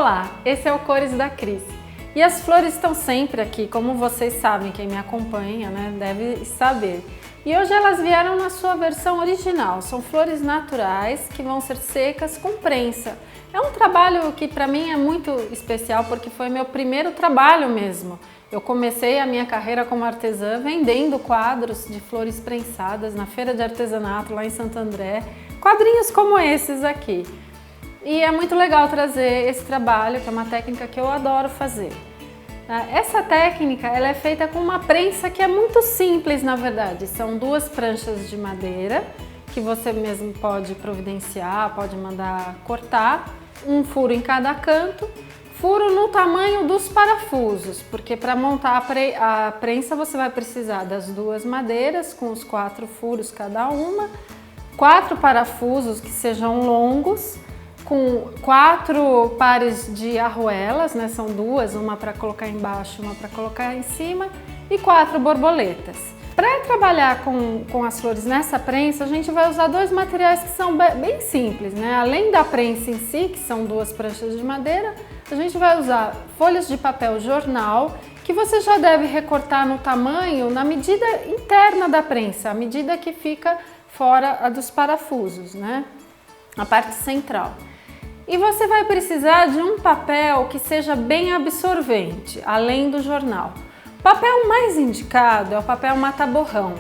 Olá, esse é o Cores da Cris. E as flores estão sempre aqui, como vocês sabem, quem me acompanha, né, deve saber. E hoje elas vieram na sua versão original, são flores naturais que vão ser secas com prensa. É um trabalho que para mim é muito especial porque foi meu primeiro trabalho mesmo. Eu comecei a minha carreira como artesã vendendo quadros de flores prensadas na feira de artesanato lá em Santo André, quadrinhos como esses aqui. E é muito legal trazer esse trabalho, que é uma técnica que eu adoro fazer. Essa técnica ela é feita com uma prensa que é muito simples, na verdade. São duas pranchas de madeira que você mesmo pode providenciar, pode mandar cortar, um furo em cada canto, furo no tamanho dos parafusos, porque para montar a prensa você vai precisar das duas madeiras com os 4 furos cada uma, 4 parafusos que sejam longos, com 4 pares de arruelas, né? São duas, uma para colocar embaixo, uma para colocar em cima, e 4 borboletas. Para trabalhar com as flores nessa prensa, a gente vai usar 2 materiais que são bem simples, né? Além da prensa em si, que são 2 pranchas de madeira, a gente vai usar folhas de papel jornal, que você já deve recortar no tamanho, na medida interna da prensa, a medida que fica fora dos parafusos, né? A parte central. E você vai precisar de um papel que seja bem absorvente, além do jornal. O papel mais indicado é o papel mata-borrão,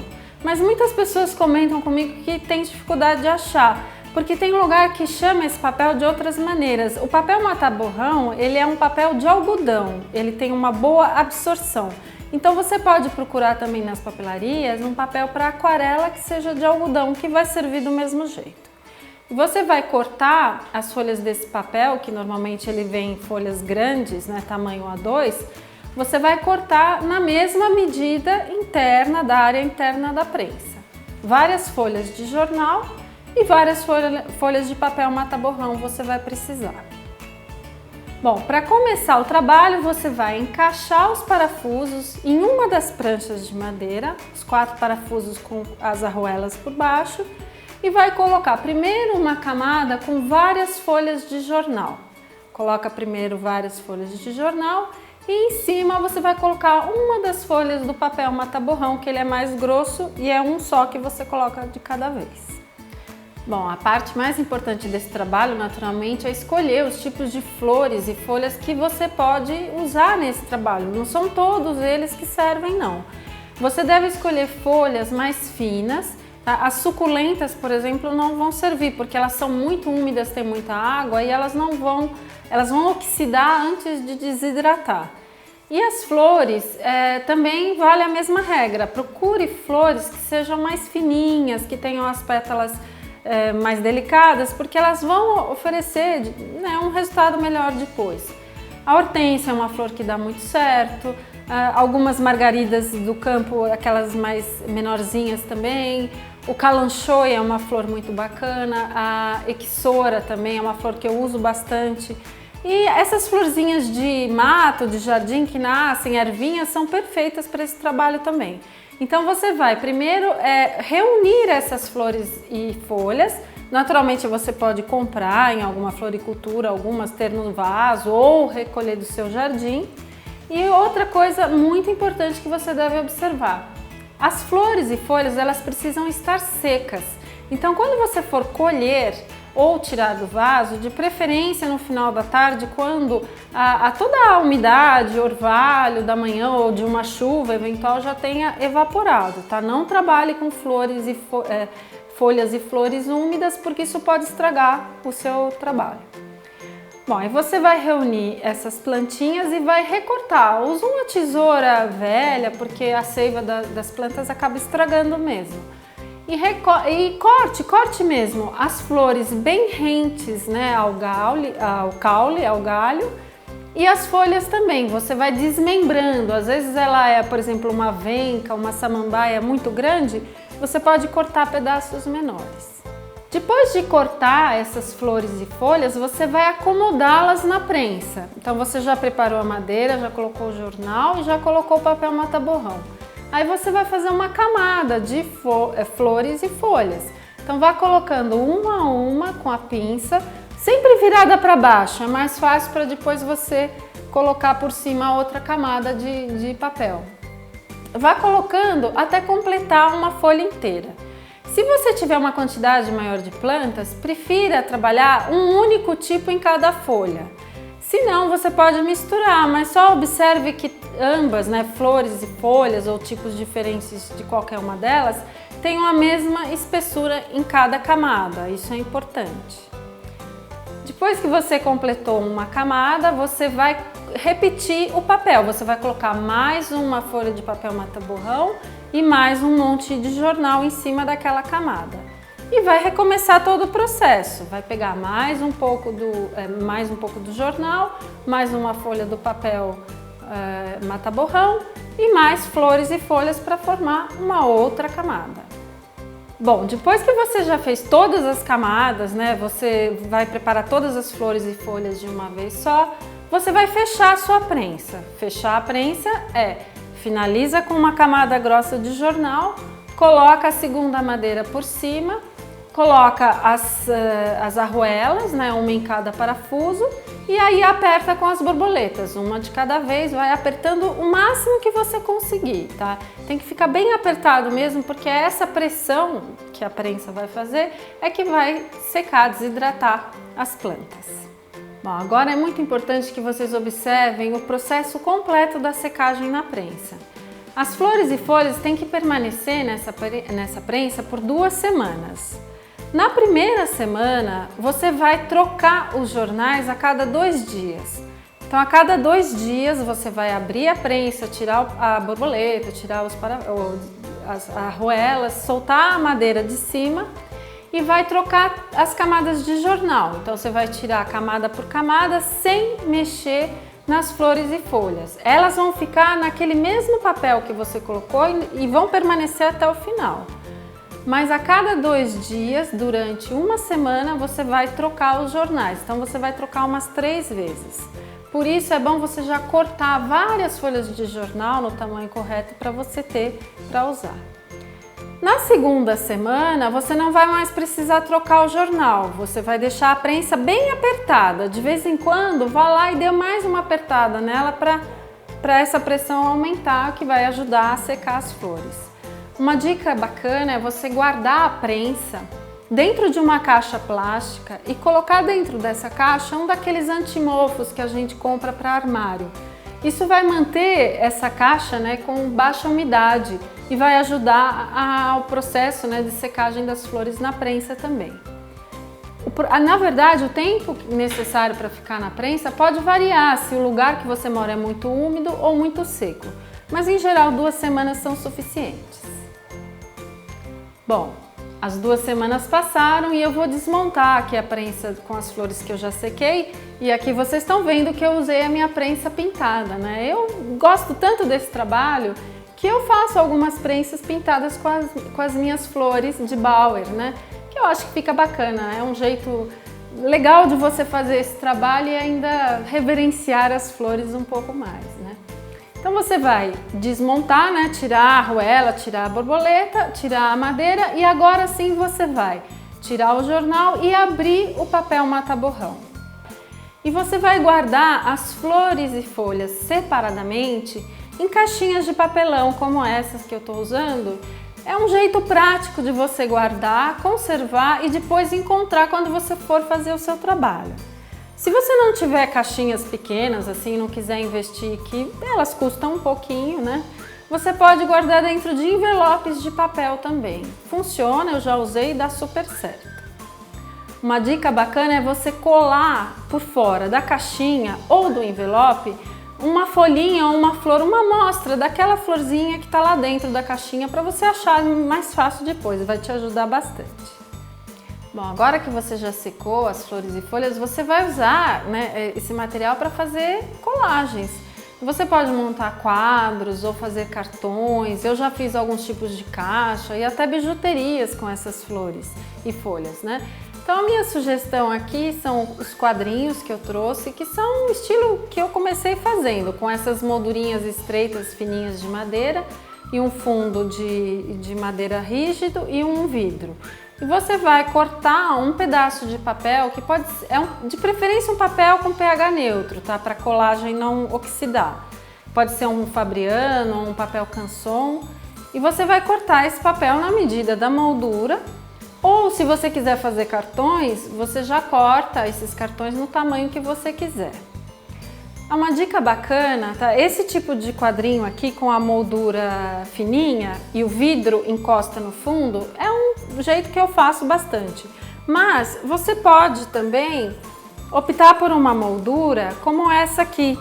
mas muitas pessoas comentam comigo que tem dificuldade de achar, porque tem lugar que chama esse papel de outras maneiras. O papel mata-borrão, ele é um papel de algodão, ele tem uma boa absorção. Então você pode procurar também nas papelarias um papel para aquarela que seja de algodão, que vai servir do mesmo jeito. Você vai cortar as folhas desse papel, que normalmente ele vem em folhas grandes, né, tamanho A2, você vai cortar na mesma medida interna, da área interna da prensa. Várias folhas de jornal e várias folhas de papel mata-borrão você vai precisar. Bom, para começar o trabalho, você vai encaixar os parafusos em uma das pranchas de madeira, os 4 parafusos com as arruelas por baixo, e vai colocar primeiro uma camada com várias folhas de jornal. Coloca primeiro várias folhas de jornal e em cima você vai colocar uma das folhas do papel mata-borrão, que ele é mais grosso e é um só que você coloca de cada vez. Bom, a parte mais importante desse trabalho, naturalmente, é escolher os tipos de flores e folhas que você pode usar nesse trabalho. Não são todos eles que servem, não. Você deve escolher folhas mais finas. As suculentas, por exemplo, não vão servir porque elas são muito úmidas, têm muita água e elas vão oxidar antes de desidratar. E as flores também vale a mesma regra. Procure flores que sejam mais fininhas, que tenham as pétalas mais delicadas, porque elas vão oferecer, né, um resultado melhor depois. A hortênsia é uma flor que dá muito certo. Algumas margaridas do campo, aquelas mais menorzinhas também. O calanchoe é uma flor muito bacana, a equissora também é uma flor que eu uso bastante. E essas florzinhas de mato, de jardim que nascem, ervinhas, são perfeitas para esse trabalho também. Então você vai primeiro reunir essas flores e folhas. Naturalmente você pode comprar em alguma floricultura, algumas ter no vaso ou recolher do seu jardim. E outra coisa muito importante que você deve observar, as flores e folhas elas precisam estar secas. Então quando você for colher ou tirar do vaso, de preferência no final da tarde, quando toda a umidade, orvalho da manhã ou de uma chuva eventual já tenha evaporado, tá? Não trabalhe com flores e folhas e flores úmidas, porque isso pode estragar o seu trabalho. Bom, aí você vai reunir essas plantinhas e vai recortar. Usa uma tesoura velha, porque a seiva das plantas acaba estragando mesmo. E corte mesmo as flores bem rentes, né, ao caule, ao galho, e as folhas também. Você vai desmembrando. Às vezes ela é, por exemplo, uma venca, uma samambaia muito grande, você pode cortar pedaços menores. Depois de cortar essas flores e folhas, você vai acomodá-las na prensa. Então você já preparou a madeira, já colocou o jornal e já colocou o papel mata-borrão. Aí você vai fazer uma camada de flores e folhas. Então vá colocando uma a uma com a pinça, sempre virada para baixo, é mais fácil para depois você colocar por cima outra camada de papel. Vá colocando até completar uma folha inteira. Se você tiver uma quantidade maior de plantas, prefira trabalhar um único tipo em cada folha. Se não, você pode misturar, mas só observe que ambas, né, flores e folhas ou tipos diferentes de qualquer uma delas, tenham a mesma espessura em cada camada. Isso é importante. Depois que você completou uma camada, você vai repetir o papel. Você vai colocar mais uma folha de papel mata-borrão e mais um monte de jornal em cima daquela camada. E vai recomeçar todo o processo. Vai pegar mais um pouco do jornal, mais uma folha do papel mata-borrão e mais flores e folhas para formar uma outra camada. Bom, depois que você já fez todas as camadas, né, você vai preparar todas as flores e folhas de uma vez só, você vai fechar a sua prensa. Fechar a prensa finaliza com uma camada grossa de jornal, coloca a segunda madeira por cima, coloca as arruelas, né, uma em cada parafuso, e aí aperta com as borboletas, uma de cada vez, vai apertando o máximo que você conseguir, tá? Tem que ficar bem apertado mesmo, porque essa pressão que a prensa vai fazer é que vai secar, desidratar as plantas. Bom, agora é muito importante que vocês observem o processo completo da secagem na prensa. As flores e folhas têm que permanecer nessa prensa por 2 semanas. Na primeira semana, você vai trocar os jornais a cada 2 dias. Então, a cada 2 dias, você vai abrir a prensa, tirar a borboleta, tirar as arruelas, soltar a madeira de cima e vai trocar as camadas de jornal. Então, você vai tirar camada por camada sem mexer nas flores e folhas. Elas vão ficar naquele mesmo papel que você colocou e vão permanecer até o final. Mas a cada 2 dias, durante uma semana, você vai trocar os jornais. Então, você vai trocar umas 3 vezes. Por isso, é bom você já cortar várias folhas de jornal no tamanho correto para você ter para usar. Na segunda semana, você não vai mais precisar trocar o jornal. Você vai deixar a prensa bem apertada. De vez em quando, vá lá e dê mais uma apertada nela para essa pressão aumentar, que vai ajudar a secar as flores. Uma dica bacana é você guardar a prensa dentro de uma caixa plástica e colocar dentro dessa caixa um daqueles antimofos que a gente compra para armário. Isso vai manter essa caixa, né, com baixa umidade e vai ajudar ao processo, né, de secagem das flores na prensa também. Na verdade, o tempo necessário para ficar na prensa pode variar se o lugar que você mora é muito úmido ou muito seco, mas em geral 2 semanas são suficientes. Bom, as 2 semanas passaram e eu vou desmontar aqui a prensa com as flores que eu já sequei e aqui vocês estão vendo que eu usei a minha prensa pintada, né? Eu gosto tanto desse trabalho que eu faço algumas prensas pintadas com as minhas flores de Bauer, né? Que eu acho que fica bacana, é um jeito legal de você fazer esse trabalho e ainda reverenciar as flores um pouco mais, né? Então você vai desmontar, né? Tirar a arruela, tirar a borboleta, tirar a madeira e agora sim você vai tirar o jornal e abrir o papel mata-borrão. E você vai guardar as flores e folhas separadamente em caixinhas de papelão como essas que eu estou usando. É um jeito prático de você guardar, conservar e depois encontrar quando você for fazer o seu trabalho. Se você não tiver caixinhas pequenas, assim, não quiser investir, que elas custam um pouquinho, né? Você pode guardar dentro de envelopes de papel também. Funciona, eu já usei e dá super certo. Uma dica bacana é você colar por fora da caixinha ou do envelope uma folhinha ou uma flor, uma amostra daquela florzinha que está lá dentro da caixinha para você achar mais fácil depois, vai te ajudar bastante. Bom, agora que você já secou as flores e folhas, você vai usar, né, esse material para fazer colagens. Você pode montar quadros ou fazer cartões, eu já fiz alguns tipos de caixa e até bijuterias com essas flores e folhas, né? Então a minha sugestão aqui são os quadrinhos que eu trouxe, que são o estilo que eu comecei fazendo, com essas moldurinhas estreitas, fininhas de madeira e um fundo de madeira rígido e um vidro. e você vai cortar um pedaço de papel que pode ser, de preferência um papel com pH neutro, tá? Para a colagem não oxidar. Pode ser um Fabriano ou um papel Canson. E você vai cortar esse papel na medida da moldura. Ou se você quiser fazer cartões, você já corta esses cartões no tamanho que você quiser. Uma dica bacana, tá? Esse tipo de quadrinho aqui com a moldura fininha e o vidro encosta no fundo é um jeito que eu faço bastante. Mas você pode também optar por uma moldura como essa aqui,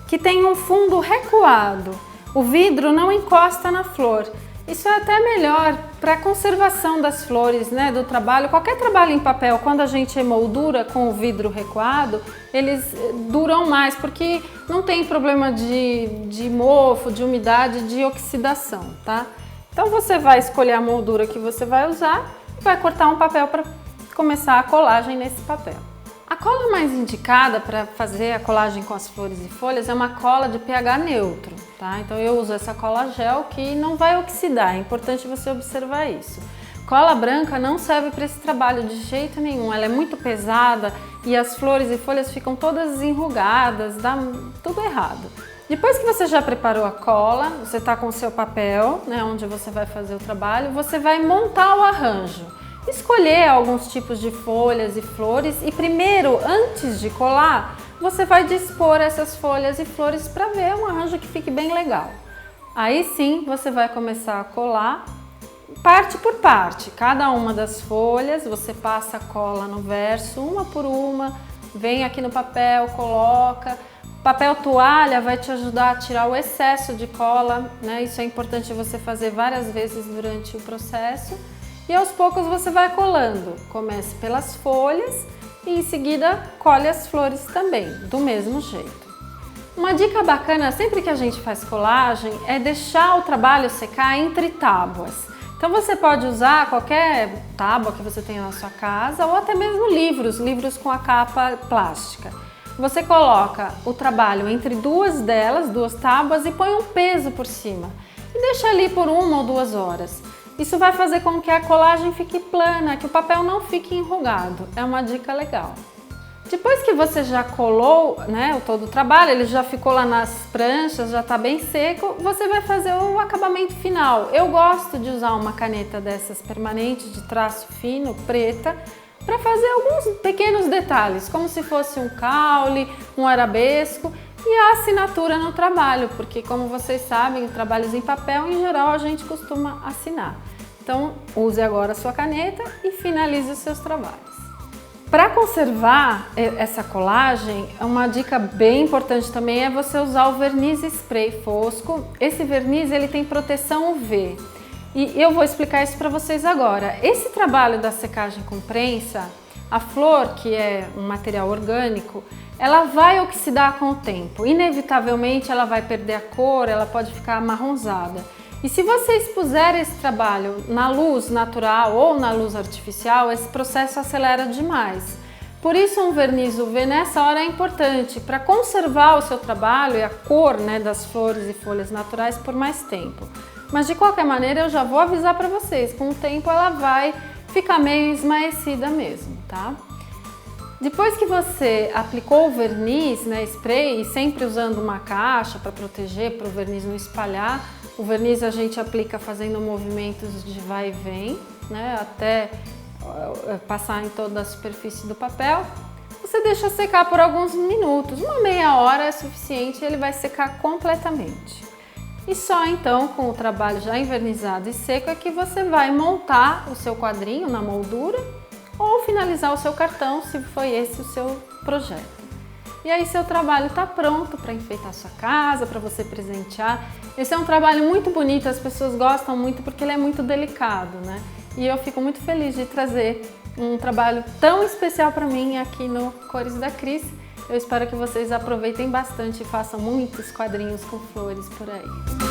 que tem um fundo recuado. O vidro não encosta na flor. Isso é até melhor para a conservação das flores, né, do trabalho. Qualquer trabalho em papel, quando a gente emoldura com o vidro recuado, eles duram mais, porque não tem problema de mofo, de umidade, de oxidação, tá? Então você vai escolher a moldura que você vai usar e vai cortar um papel para começar a colagem nesse papel. A cola mais indicada para fazer a colagem com as flores e folhas é uma cola de pH neutro, tá? Então eu uso essa cola gel que não vai oxidar, é importante você observar isso. Cola branca não serve para esse trabalho de jeito nenhum, ela é muito pesada e as flores e folhas ficam todas enrugadas, dá tudo errado. Depois que você já preparou a cola, você está com o seu papel, né, onde você vai fazer o trabalho, você vai montar o arranjo. Escolher alguns tipos de folhas e flores e primeiro, antes de colar, você vai dispor essas folhas e flores para ver um arranjo que fique bem legal. Aí sim, você vai começar a colar parte por parte. Cada uma das folhas, você passa a cola no verso, uma por uma, vem aqui no papel, coloca. Papel toalha vai te ajudar a tirar o excesso de cola, né? Isso é importante você fazer várias vezes durante o processo. E aos poucos você vai colando. Comece pelas folhas e em seguida colhe as flores também, do mesmo jeito. Uma dica bacana sempre que a gente faz colagem é deixar o trabalho secar entre tábuas. Então você pode usar qualquer tábua que você tenha na sua casa ou até mesmo livros com a capa plástica. Você coloca o trabalho entre duas delas, duas tábuas e põe um peso por cima. E deixa ali por 1 ou 2 horas. Isso vai fazer com que a colagem fique plana, que o papel não fique enrugado. É uma dica legal. Depois que você já colou, né, todo o trabalho, ele já ficou lá nas pranchas, já está bem seco, você vai fazer o acabamento final. Eu gosto de usar uma caneta dessas permanentes de traço fino, preta, para fazer alguns pequenos detalhes, como se fosse um caule, um arabesco e a assinatura no trabalho, porque como vocês sabem, trabalhos em papel, em geral, a gente costuma assinar. Então, use agora a sua caneta e finalize os seus trabalhos. Para conservar essa colagem, uma dica bem importante também é você usar o verniz spray fosco. Esse verniz ele tem proteção UV e eu vou explicar isso para vocês agora. Esse trabalho da secagem com prensa, a flor, que é um material orgânico, ela vai oxidar com o tempo. Inevitavelmente ela vai perder a cor, ela pode ficar amarronzada. E se você expuser esse trabalho na luz natural ou na luz artificial, esse processo acelera demais. Por isso um verniz UV nessa hora é importante para conservar o seu trabalho e a cor, né, das flores e folhas naturais por mais tempo. Mas de qualquer maneira eu já vou avisar para vocês, com o tempo ela vai ficar meio esmaecida mesmo, tá? Depois que você aplicou o verniz, né, spray, e sempre usando uma caixa para proteger, para o verniz não espalhar, o verniz a gente aplica fazendo movimentos de vai e vem, né, até passar em toda a superfície do papel. Você deixa secar por alguns minutos, uma meia hora é suficiente e ele vai secar completamente. E só então, com o trabalho já envernizado e seco, é que você vai montar o seu quadrinho na moldura ou finalizar o seu cartão, se foi esse o seu projeto. E aí seu trabalho está pronto para enfeitar a sua casa, para você presentear. Esse é um trabalho muito bonito, as pessoas gostam muito porque ele é muito delicado, né? E eu fico muito feliz de trazer um trabalho tão especial para mim aqui no Cores da Cris. Eu espero que vocês aproveitem bastante e façam muitos quadrinhos com flores por aí.